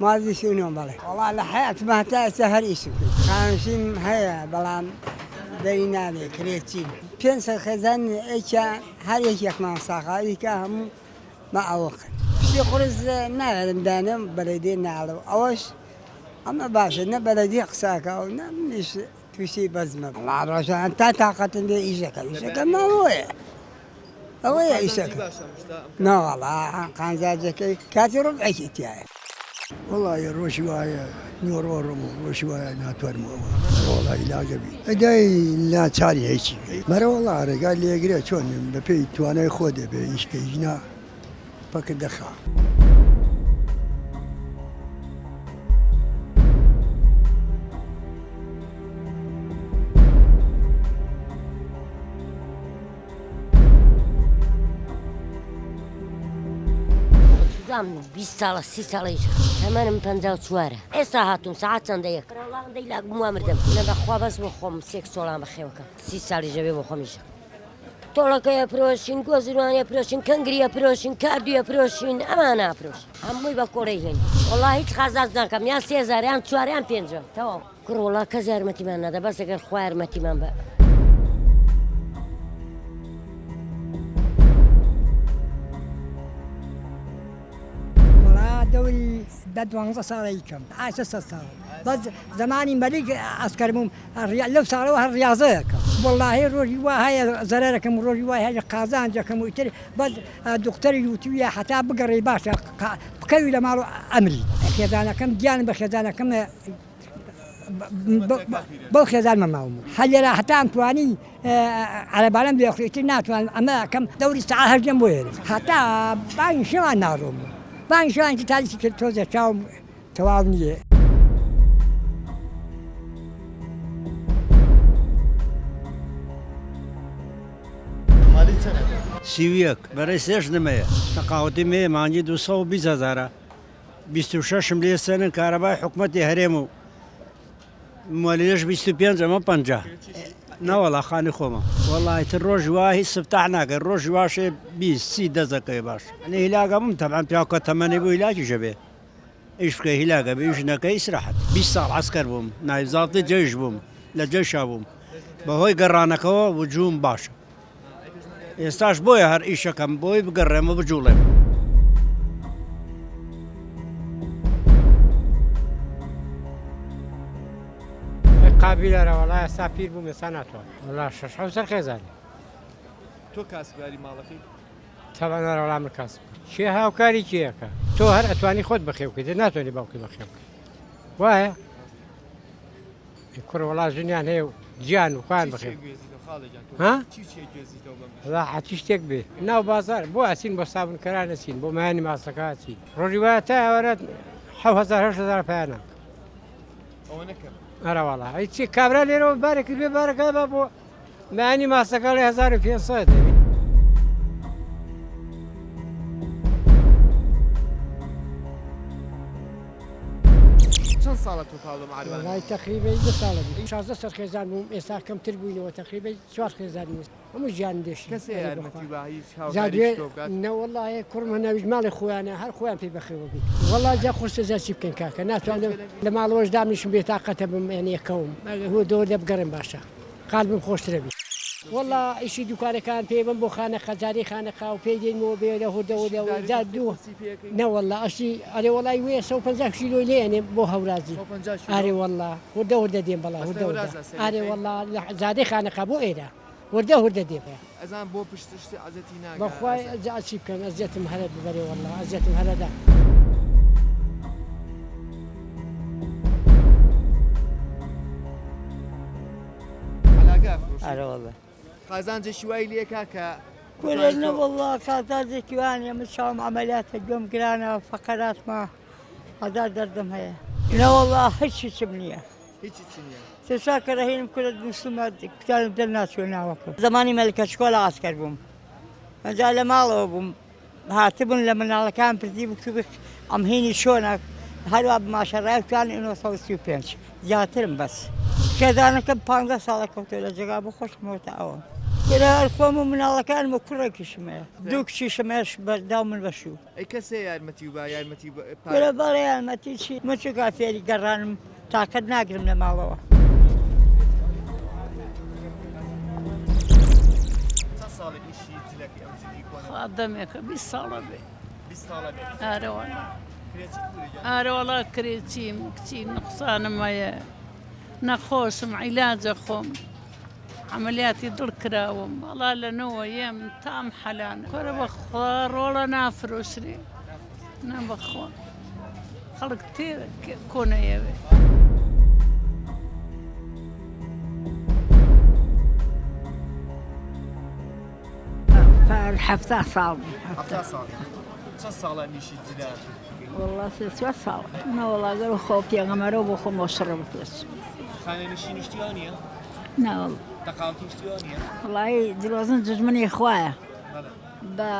مازی شنو بالي والله لحيات ما تأسى هريشك خامسين هيا بلان بينادي كريتين بينس خزان إيشا هريش يكمل ساقا هم ما أوقف في قرز نعلم دانم بلدي نعلم أوش أما باشا بلدي قساك أو مش تشي بزمة الله رجع أنت طاقة بإيشك ما هو إيشك لا والله كان زاجك كاتي ربعك تياي والله الروشواية نورورمو روشواية ناتورمو والله لا قبي داي لا تاري هيك مرة والله قال لي يقرأ شلون ببي توانا يخوده بإيش كيجنا فك دخل زمان 20 سال 30 سال ایش. تمام 54. استراحتون ساعت چنده یک. الله دیلگ موامردم. نه بخواب بس بخوام 6 سال بخوام کم. 30 سال جوی بخوامش. طلاقه پروشین، گذرانی پروشین، کنگری پروشین، کاردی پروشین، امانه پروشین. همه با کارهین. والله هیچ خزاز نکم. یا 3000 یا 4 یا 5. تمام. کرولا کزار متیمان نده. بس اگر خوار متیمان با. دوري بدوان صاريكم عايش صار بس زماني ملك عسكرهم لو صاروا الرياضيك والله روجي وهاي زراركم روجي وهاي قازان جاكم ويتري بس الدكتور يوتيا حتى بقري باشا بكوي لما امري خزانكم جانب خزانكم بالخزان مماوم حل حتى انتواني على بالم بيخيتي ناتوان اما كم دوري ساعه هجم وين حتى باين شو ناروم Ben şu anki talih toz yaşam tavavniye. سیویک برای سرش نمیه. تقاعدی می مانجی 220,000. 26 ملی سنن کاربای حکومت هرمو. مالیش 25 اما 50. نه والله خانه خوما. والله تروج واهي استفتحنا الروج واش 20 30 دزكي باش. يعني هلاقة طبعا بياكو 8 بو علاج جبه. ايش في هلاقة بيجنا كيس راحت. 20 سال عسكر بوم، ناي ضابط جيش بوم، لجيش بوم. بهوي قرانا كوا وجوم باش. يستاش بويا هر ايش كم بوي بقرم بجوله. قابلة والله سافير بوم سنته والله شش حوسر خزاني تو کاسباری مالکی؟ طبعا أنا ولا عمل كاسب شيء هاوكاري شيء تو هر أتواني خود بخيو كده ناتوني باوكي بخيو واه يكون والله جنيان هي جيان وخان بخيو ها؟ لا حتشتك به ناو بازار بو أسين بو صابن كران أسين بو ماني مع سكاتين رجواتا ورد حو 1000 فانا أنا والله هيك كابرا ليرو بارك لي بارك بابو ماني ما سكالي 1500 چند ساڵە تو پاڵۆ معروان؟ والله تقريبا 2 سال 16 خزان بوم إسا كم تربوينه وتقريبا 4 خزان هم جان دش کەسێ یارمەتی بە هیچ زادوي هاوکاریش تۆ بکات؟ نا والله كرم هنا مال خويانا هر خويا في بخير بي والله جا خرس زاد شبكن كاكا ناس لما الوش دامنيش بطاقة بم يعني كوم هو دور بقرن باشا قال بم خوش تربي والله إشي دكان كان في بمبو خانة خزاري خانة خاو في دين مو بيده هو دو زاد دو نا والله أشي أري والله يوي سو 50 كيلو يعني بو هورازي أري والله هو دين بالله هو أري والله زادي خانة خابو إيدا هو دين ئەزان بۆ پشتشتی عەزەتی ناگات. بخواي أزعل شيء كان أزيتم هلا ببري والله أزيتم هلا ده. علاقة فروشی. أنا والله قازانجێکی وای لێکا کە كلنا والله كاتازي كواني مشاوم عمليات اليوم قرانا فقرات ما هذا دردم هي لا والله هيك سبنيه هیچی چی نییە. تساكر هين كل المسلمات كانوا بدلناس وكم زماني ملك شكولا عسكر بوم مازال مالو بوم هاتبن لما على كان بدي بكتب عم هيني شونك هلو ما شرعت كان انه صوصي بينش جاترم بس كذا انا كم 15 سنه كنت ولا جا بخش موت اول برای خۆم و مناڵەکانم و کوڕێکیشمەیە دوو کچیشمەش بەرداو من بەشوو ئەی کەسێ یارمەتی و با یارمەتی گرە بەڵێ یارمەتی چی مچکا فێری گەڕانم تاقەت ناگرم لە ماڵەوە چەند ساڵێک ئیشی جلەکە ئەم جلی کۆنە خادەمێکە 20 ساڵە بێ 20 ساڵە بێت ئارەوەڵا کرێچی پولی ئارەوەڵا کرێچیم کچی نقصانم هەیە نەخۆشم عیلاجە خۆم عملیاتی دڵ کراوم وەڵا لەنەوە یەم تام حەلانە کۆرە بەخوا ڕۆڵە نافرۆشرێ نا بەخوا خەڵک تێ کۆنەیەوێ حەفتا ساڵ هەفتا ساڵ چەند ساڵە نیشی جلە والله سێ ساڵ نەوەڵاگەر خۆ پێغەمەرەوە بۆ خۆم شڕە بپێچ خانە نشی نیشتیوانیە ناوەڵ تەقاوتی نیشتیوانیە وڵی درۆزن دژمنی خوایە بە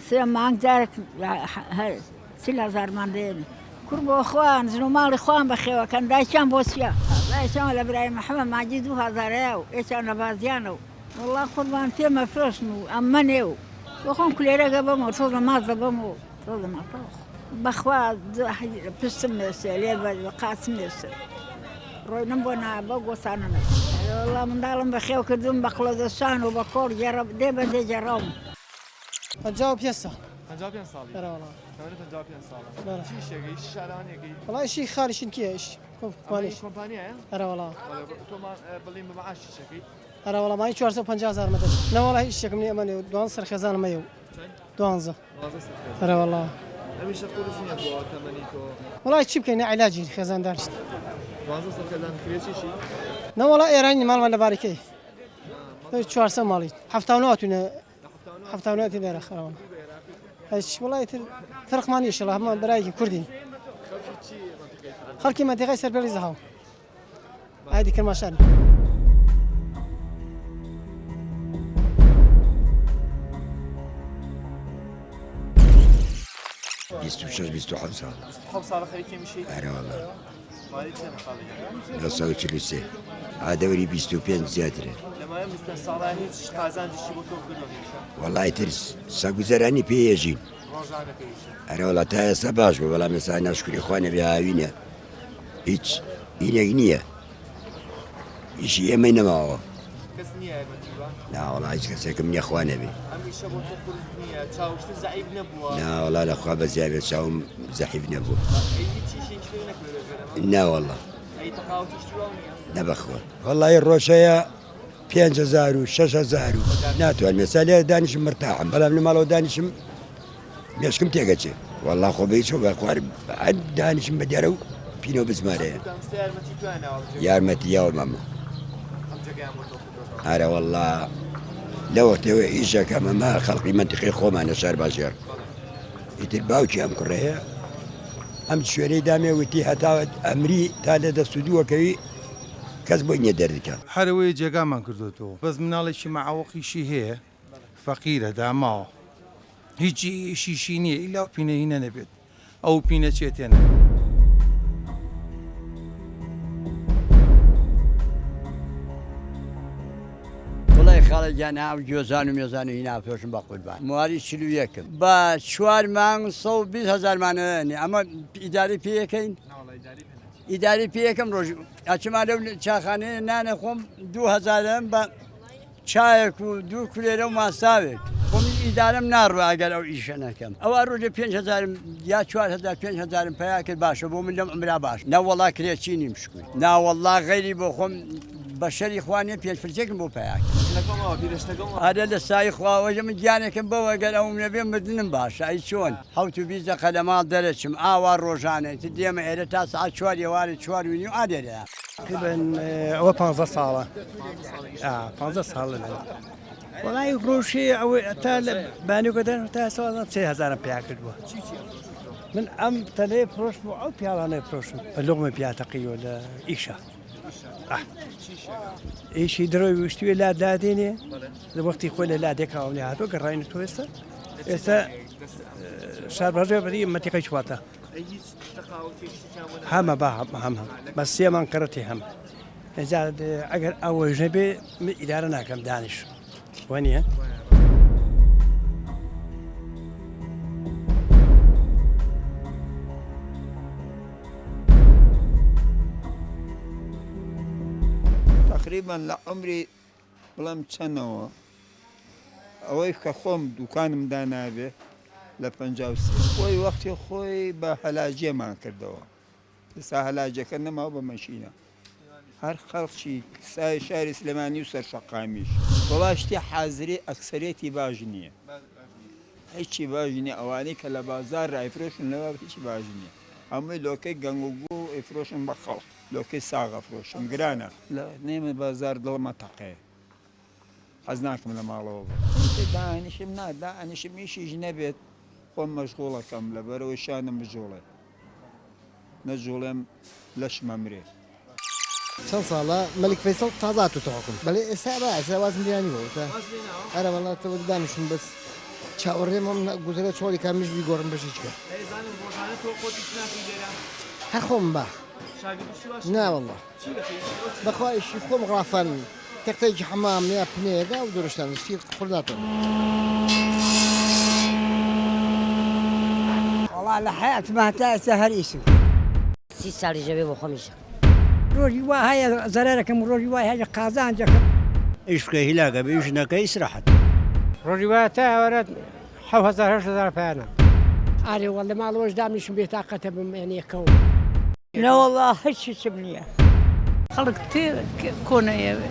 سێ مانگ جارێک چل هەزارمان دێنی کوڕ بۆ خوان زن و ماڵی خوان بەخێوەکەن دایکیان بۆ چیە دایکیان لە برای محەممەد ماجی 2000 و ئێچان لە بازیانە و وڵا قوربان پێمە فرۆشن و ئەممەنێ و بۆ خۆم کولێرەگە بەم و تۆزە مازە بەم و تۆزە مافرۆخ بەخوا پشتم نێسێ لێ بە قاچم نێسێ ڕۆینم بۆ بە گۆسانە وڵا منداڵم بە خێو کردم بە قڵۆدەشان و بە کۆڕ دێ بە دێجێڕاوم 55 ساڵ 55 ساڵی بەراوەڵا 55 ساڵە چی شێگەی شارانێکی وڵایشی خاریشن کێش کۆمپانیایە ئەرەوەڵا تۆمان بڵین بە معاشی شەکەی ئەرەوەڵا مای 450 مەدە نەوەڵا هیچ شتێکم نیە ئەمەنێ دوان سەرخێزانمەیە و 12 ئەرەوەڵا هەمیشە قورسنیە بۆ تەمەنیکۆ وڵای چی بکەین عیلاجی خێزان داشت 12 سەرخێزان کرێچیشی نەوەڵا ئێرانی ماڵمان لە بارەکەی 400 ماڵی هەفتاوناتونە هەفتاوناتی لێرە خەڕەوە هیچ وڵای تر فەرقمانی شڵە هەمان بەرایکی کوردی خەڵکی مەنتیقەی سەربەری زەهاو ئایدی کرماشان بیست و شش بیست و هەفت ساڵ حەوت ساڵە خەریکی میشی ئەرە وەڵا مالی چەند خاڵی 1943 ئادەوری 25 زیاترە لەمایە مستە ساڵە هیچ قازانجیشی بۆ تۆ کردوە وەڵای تر سەگوزەرانی پێیەژین ڕۆژانەکەیش ئەرە وڵات تا ئێستا باش بە بەڵام ئێستا ناشکری خوانە بێ هاوینە هیچ ئینێک نییە ئیشی ئێمەی نەماوە کەس نییە یارمەتیوە ناوەڵا هیچ کەسێکم نییە خوانە بێ هەمیشە بۆ تۆ قورس نییە چاوشتە زەعیب نەبووە ناوەڵا لەخوا بەزیابێت چاوم زەحیب نەبوو هیچیشی شتێ نەکردێت ناوەڵا ئەی تەقاوتی شتیوان نییە نەبەخۆ وەڵی ڕۆژەیە 5,000 و 6,000 ناتوان مێسا لێ دانیشم مرتاحم بەڵام لە ماڵەوە دانیشم مێشکم تێگەچێ وەڵا خۆ بەی چۆ بە خوار دانیشم بە دێرە و پینۆ بزمارەیە یارمەتی توانەوە یارمەتی یاوە مەمە ئەم جگەیان بۆ تۆ کردوە ئارە وەڵا لەوەختەوە ئیشەکەمە ما خەڵقی منتیقی خۆمانە شار باشێر ئیتر باوکی ئەم کوڕەیە ئەم شوێنەی دامێ وتی هەتاوت ئەمری تا لە دەستودووەکەوی کەس بۆی نییە دەردەکە هەرەوەی جێگامان کردوەوە بەس مناڵێکی مەعاوەقیشی هەیە فەقیرە داماوە هیچی شیشی نییە ئیلا پینەهینە نەبێت ئەو پینە چێتێنە وڵی خەڵەتیان ئەو گوێزان و مێزان و هینا پێشم بە قوربان مواری 41 بە 4 مانگ 120,000 مانەیە ئەمە ئیداری پێەکەین ئیداری پێەکەم ڕۆژ ئەچما لەو چاخانەیە نانە خۆم 2,000 بە چایەک و 2 کولێرە و ماساوێک خۆم ئیدارم ناڕوە ئەگەر ئەو ئیشە نەکەم ئەوە ڕۆژە 5,000 یا 4,000 5,000 پیا کرد باشە بۆ من لەم ئەمرا باش نەوەڵا کرێچی نیم شکوی ناوەڵا غەیری بۆ خۆم بە شەری خوانێ پێشفرچێکم بۆ پیاک ئارە لە سای خواوەژە من گیانێکم بەوە گەر ئەوم نەبێ مردنم باشە ئەی چۆن حوت و بیست دەقە لە ماڵ دەرەچم ئاوا ڕۆژانێت دێمە ئێرە تا سعات 4 ئێوارە 4 و نیو ئادێرە ئەوە 15 ساڵە 15 ساڵە وڵی ڕۆژی ئەوەی تا لە بانیگۆدان تا ساڵ 3,000 پیا کردووە من ئەم تەلێ فرۆش بوو ئەو پیاوانە فرۆشم بە لۆغمە پیاتەقیەوە لە ئیشە ئیشی درۆی وشتوێ لادادێنێ لە وەختی خۆی لە لادێکاوە لێ هاتۆ گەڕاینە تۆ ئێستا شاربەژێ بەری مەتیقی چواتە هەمە بە هەم بە سێمان کەڕەتی هەم ئەجار ئەگەر ئەوەژە بێ ئیدارە ناکەم دانیش وانە تقریبا لە عمری بڵام چەندەوە ئەوەی کە خۆم دوکانمدا نابێ لە 53 خۆی وەختی خۆی بە هەلاجێمان کردەوە ئێستا هەلاجەکە نەماوە بە مەشینە هەر خەڵکی سای شاری سلێمانی و سەرشەقامیش وەڵا شتی حازری ئەکسەرێتی باش نییە هیچی باش نییە ئەوانەی کە لە بازار ڕایفرۆشن لەوە هیچی باش نییە هەمووی لۆکەی گەنگوگو و ئەیفرۆشن بە خەڵک لۆکەی ساغە فرۆشم گرانە لە نێمە بازار دڵمە تەقەیە حەز ناکەم لە ماڵەوە داهێنشم داهێنشم ئیشیش نەبێت خۆم مەشغوڵەکەم لەبەرەوەی شانم بجوڵێ نەجوڵێم لەشمە مرێ چەند ساڵە مەلیک فەیسەڵ تازات و تەواکم بەڵێ ئێستا بەعسە واز ملیانی بۆتە ئەرە وەڵاتەوە دانیشم بەس چاوەڕێمەم گوزەرە چۆڵی کامیش بیگۆڕم بەشیچکە هەر خۆم بە ناوەڵڵا بەخوایشی خۆم ڕافان تەختەیەکی حەمام یا پنەیەگا و دۆرشتان شتی خورداتەوە والله لە حياتم هەتا ئێستا هەر ئیشم 30 ساڵی ژەبێ بۆ خۆمیشە ڕۆژی وا هەیە زەرەرەکەم ڕۆژی وای هەیە قازانجەکە ئیش بکە هیلاگە بە ژنەکە ئیسراحەت ڕۆژی وایە تا ئەوەرەت 7,000 پایانە ئارێ وەڵ لە ماڵەوەش دامنیشم بێتاقەتە بمێنیەکەوم نەوەڵا هیچیشم نییە خەڵک تێ کۆنەیەوێ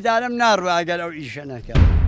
دارم ناڕوە ئەگەر ئەو ئیشە نەکەم